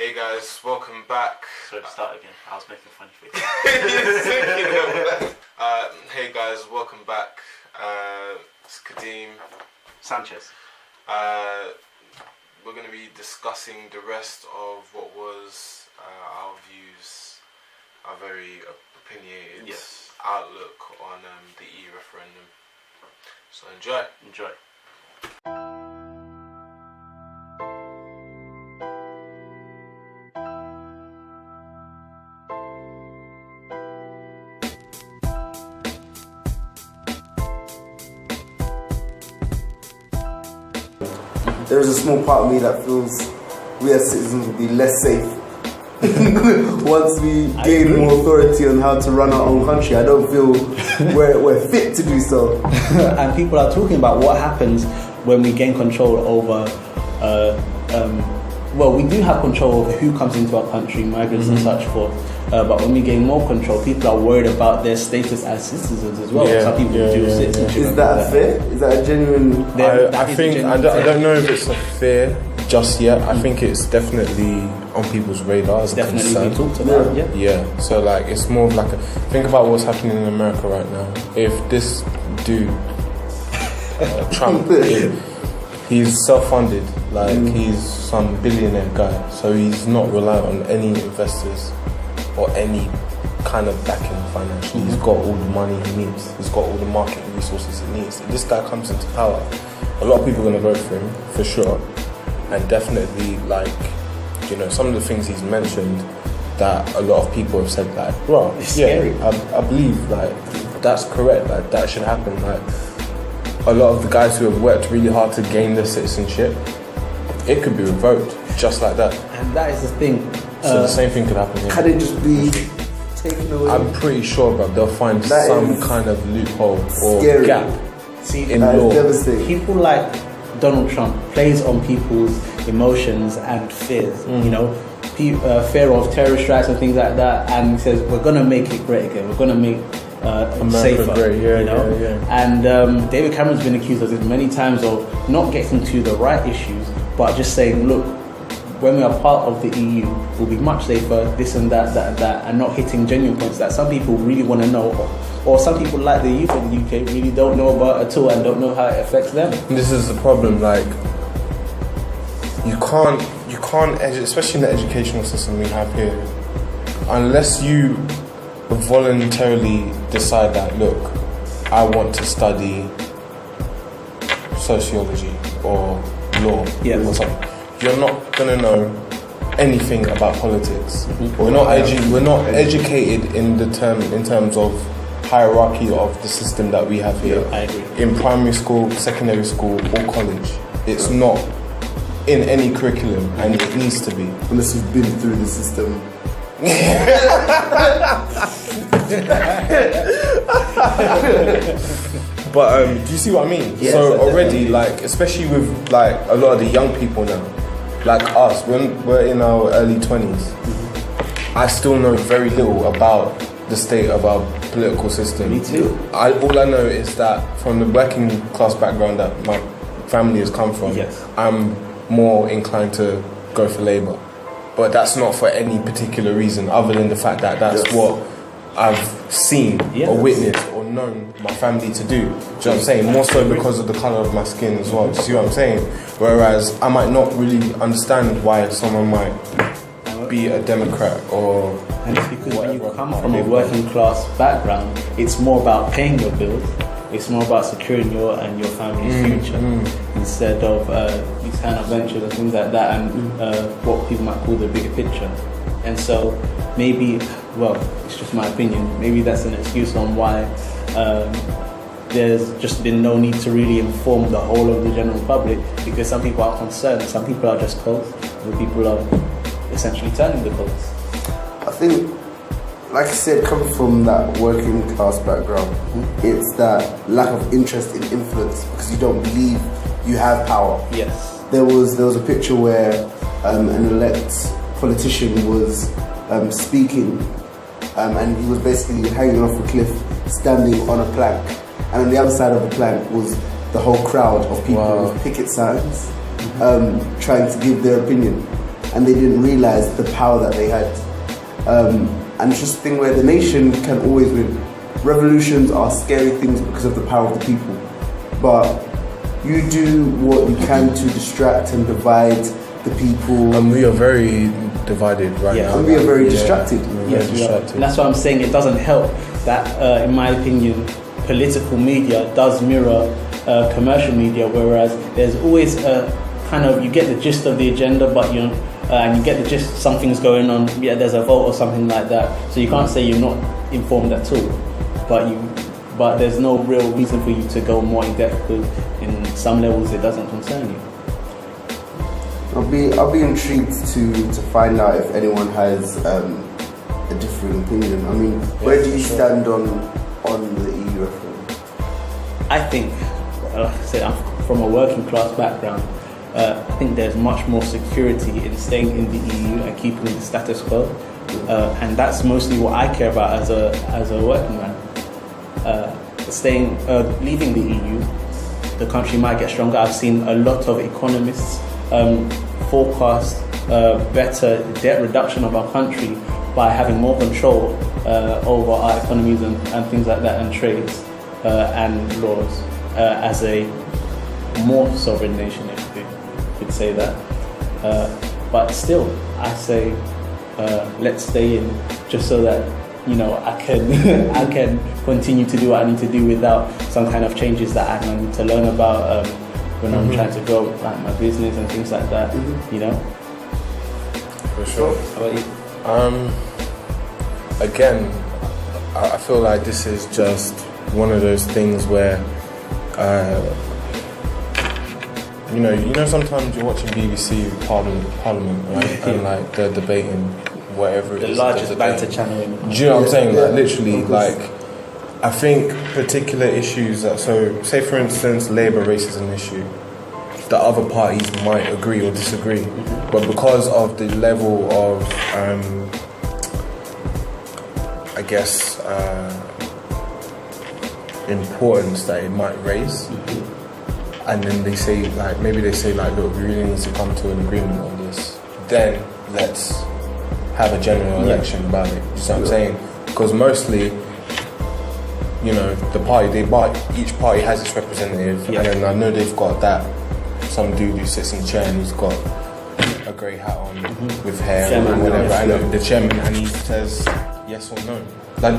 Hey guys, welcome back. So start again. I was making a funny face. Hey guys, welcome back. It's Kadeem. Sanchez. We're going to be discussing the rest of what was our views, our very opinionated outlook on the EU referendum. So enjoy. There is a small part of me that feels we as citizens will be less safe once we gain more authority on how to run our own country. I don't feel we're fit to do so. And people are talking about what happens when we gain control over we do have control over who comes into our country, migrants and such forth. But when we gain more control, people are worried about their status as citizens as well. Some people do citizenship. Is that fair? Is that a genuine? I don't know if it's a fair just yet. I think it's definitely on people's radar as a concern. Definitely talked about. Yeah. So like it's more of like think about what's happening in America right now. If this dude Trump, he's self-funded. Like he's some billionaire guy, so he's not reliant on any investors or any kind of backing financially. He's got all the money he needs. He's got all the market resources he needs. If this guy comes into power, a lot of people are going to vote for him, for sure. And definitely, like, you know, some of the things he's mentioned that a lot of people have said, like, bro, I believe, like, that's correct. Like, that should happen. Like, a lot of the guys who have worked really hard to gain their citizenship, it could be revoked, just like that. And that is the thing. So the same thing could happen here. Can it just be taken away? I'm pretty sure, bro, they'll find some kind of loophole or gap in law. People like Donald Trump plays on people's emotions and fears. You know, fear of terrorist strikes and things like that, and he says we're gonna make it great again. We're gonna make America safer. Great. And David Cameron's been accused of this many times of not getting to the right issues, but just saying, look, when we are part of the EU, we'll be much safer, this and that, and not hitting genuine points that some people really want to know, or some people like the youth in the UK really don't know about at all and don't know how it affects them. This is the problem, like, you can't, especially in the educational system we have here, unless you voluntarily decide that, look, I want to study sociology or law or something. You're not gonna know anything about politics. We're not educated in terms of hierarchy of the system that we have here. I agree. In primary school, secondary school, or college, it's not in any curriculum, and it needs to be. Unless you've been through the system. But do you see what I mean? Yes, so already, like, especially with like a lot of the young people now, like us, when we're in our early 20s, I still know very little about the state of our political system. Me too. All I know is that from the working class background that my family has come from, I'm more inclined to go for Labour. But that's not for any particular reason other than the fact that that's what I've seen or witnessed or known my family to do. Do you know what I'm saying? More so because of the colour of my skin as well. Do you see what I'm saying? Whereas I might not really understand why someone might be a Democrat or... And it's because when you come from a working class background, it's more about paying your bills. It's more about securing your and your family's future instead of these kind of ventures and things like that, and what people might call the bigger picture. And so maybe, well, it's just my opinion, maybe that's an excuse on why there's just been no need to really inform the whole of the general public, because some people are concerned, some people are just cold, other people are essentially turning the coats. I think, like I said, coming from that working class background, it's that lack of interest in influence because you don't believe you have power. Yes. There was a picture where an elect politician was speaking, and he was basically hanging off a cliff, standing on a plank, and on the other side of the plank was the whole crowd of people with picket signs, trying to give their opinion. and they didn't realise the power that they had. And it's just a thing where the nation can always win. Revolutions are scary things because of the power of the people. But you do what you can to distract and divide the people. And we are very divided right now. And we are very distracted. Yes, we are. And that's why I'm saying it doesn't help that, in my opinion, political media does mirror commercial media, whereas there's always a kind of, you get the gist of the agenda, but and you get the gist something's going on, there's a vote or something like that, so you can't say you're not informed at all, but there's no real reason for you to go more in depth, because in some levels it doesn't concern you. I'll be intrigued to find out if anyone has a differing opinion. I mean, where do you stand on the EU referendum? I think, like I said, I'm from a working class background. I think there's much more security in staying in the EU and keeping the status quo, and that's mostly what I care about as a working man. Leaving the EU, the country might get stronger. I've seen a lot of economists forecast better debt reduction of our country by having more control over our economies and things like that, and trades and laws, as a more sovereign nation, if you could say that. But still, I say let's stay in, just so that I can continue to do what I need to do without some kind of changes that I need to learn about when I'm trying to grow like my business and things like that. For sure. How about you? Again, I feel like this is just one of those things where sometimes you're watching BBC Parliament, right? And like they're debating whatever it is. The largest banter channel in the country. Do you know what I'm saying? Like literally, like I think particular issues say for instance Labour raises an issue, the other parties might agree or disagree, but because of the level of importance that it might raise, and then they say look, we really need to come to an agreement on this, then let's have a general election about it. You know what I'm saying? Because mostly, the party each party has its representative, and then I know they've got some dude who sits in the chair and he's got a grey hat on with hair and whatever. I know the chairman, and he says yes or no,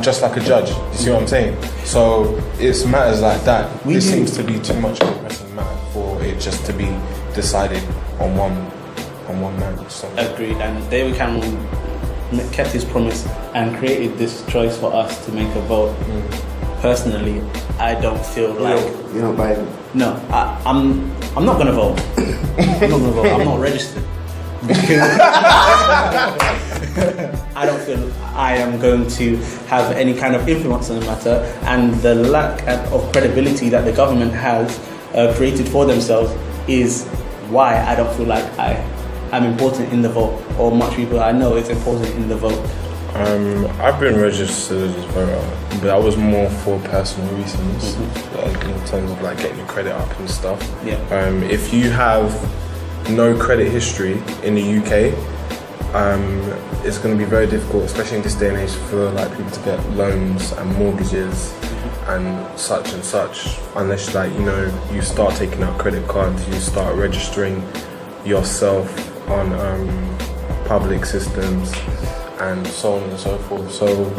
just like a judge. You see what I'm saying? So it's matters like that. This seems to be too much of a pressing matter for it just to be decided on one man. So. Agreed. And David Cameron kept his promise and created this choice for us to make a vote. Personally, I don't feel like you're not Biden. No, I'm not gonna vote. I'm not gonna vote. I'm not registered because I don't feel I am going to have any kind of influence on the matter, and the lack of credibility that the government has created for themselves is why I don't feel like I'm important in the vote, or much people I know it's important in the vote. I've been registered as a voter, but that was more for personal reasons, in terms of getting your credit up and stuff. If you have no credit history in the UK, it's going to be very difficult, especially in this day and age, for people to get loans and mortgages and such, unless you start taking out credit cards, you start registering yourself on public systems and so on and so forth. So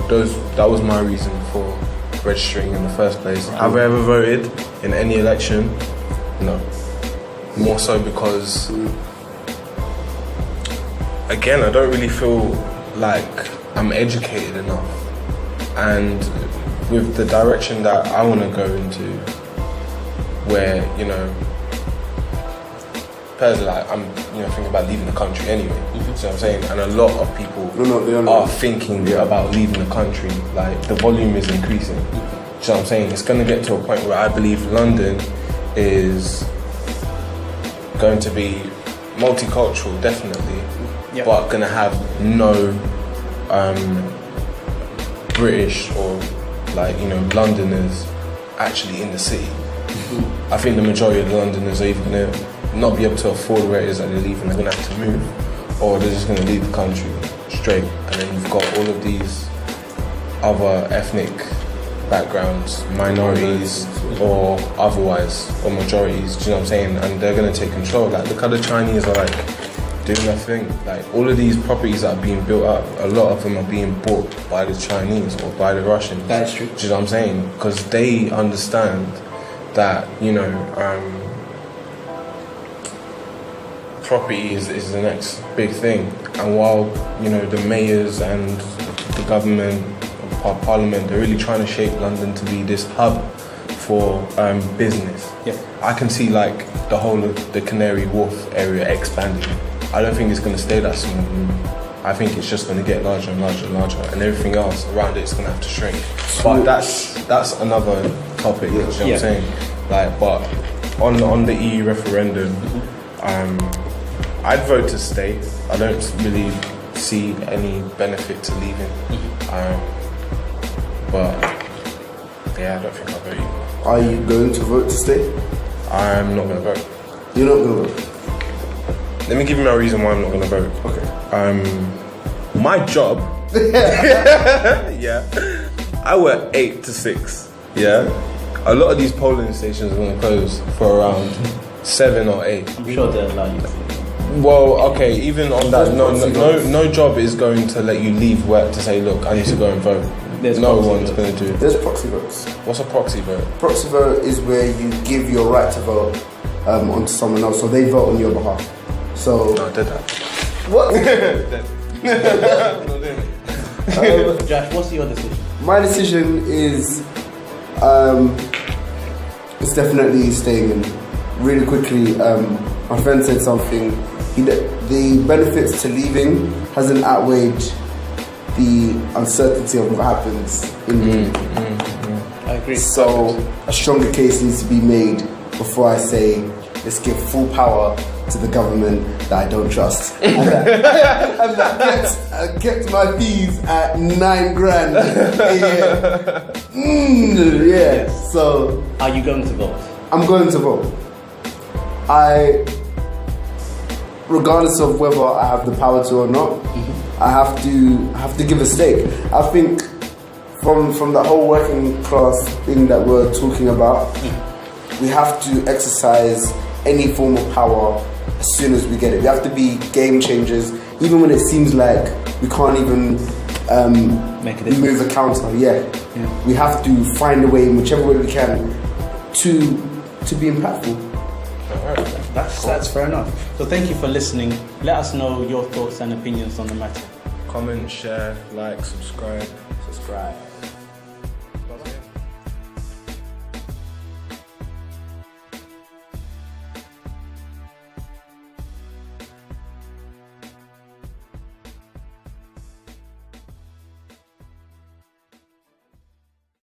that was my reason for registering in the first place. Have I ever voted in any election? No. More so because, again, I don't really feel like I'm educated enough, and with the direction that I want to go into, where personally, I'm thinking about leaving the country anyway. You know what I'm saying? And a lot of people are thinking about leaving the country. The volume is increasing. You know what I'm saying? It's going to get to a point where I believe London is going to be multicultural, definitely, but going to have no British or Londoners actually in the city. I think the majority of the Londoners are either going to not be able to afford where it is that they leave, and they're going to have to move, or they're just going to leave the country straight. And then you've got all of these other ethnic backgrounds, minorities or otherwise, or majorities, do you know what I'm saying? And they're going to take control. Like, look how the Chinese are like doing their thing. Like, all of these properties that are being built up, a lot of them are being bought by the Chinese or by the Russians. That is true. Do you know what I'm saying? Because they understand that, you know, property is the next big thing. And while, you know, the mayors and the government, parliament, they're really trying to shape London to be this hub for business. Yeah. I can see like the whole of the Canary Wharf area expanding. I don't think it's going to stay that small. I think it's just going to get larger and larger and larger, and everything else around it's going to have to shrink. But that's another topic. You know what I'm saying? Like, but on the EU referendum, I'd vote to stay. I don't really see any benefit to leaving. But yeah, I don't think I'll vote either. Are you going to vote to stay? I'm not going to vote. You're not going to vote? Let me give you my reason why I'm not going to vote. Okay. My job, yeah, I work 8 to 6, yeah. A lot of these polling stations are going to close for around 7 or 8. I'm sure they'll allow you to. Well, okay, even on that, no job is going to let you leave work to say, look, I need to go and vote. No one's going to do it. There's proxy votes. What's a proxy vote? Proxy vote is where you give your right to vote onto someone else, so they vote on your behalf. So No, I did that. what? Josh, what's your decision? My decision is it's definitely staying in. Really quickly, my friend said something. The benefits to leaving hasn't outweighed the uncertainty of what happens in leaving. I agree. So a stronger case needs to be made before I say let's give full power to the government that I don't trust and that kept my fees at $9,000 a year. Yeah. So Are you going to vote? I'm going to vote. Regardless of whether I have the power to or not, I have to give a stake. I think from the whole working class thing that we're talking about, we have to exercise any form of power as soon as we get it. We have to be game changers, even when it seems like we can't even move a counter. Yeah. We have to find a way, in whichever way we can, to be impactful. That's fair enough. So thank you for listening. Let us know your thoughts and opinions on the matter. Comment, share, like, subscribe. Subscribe.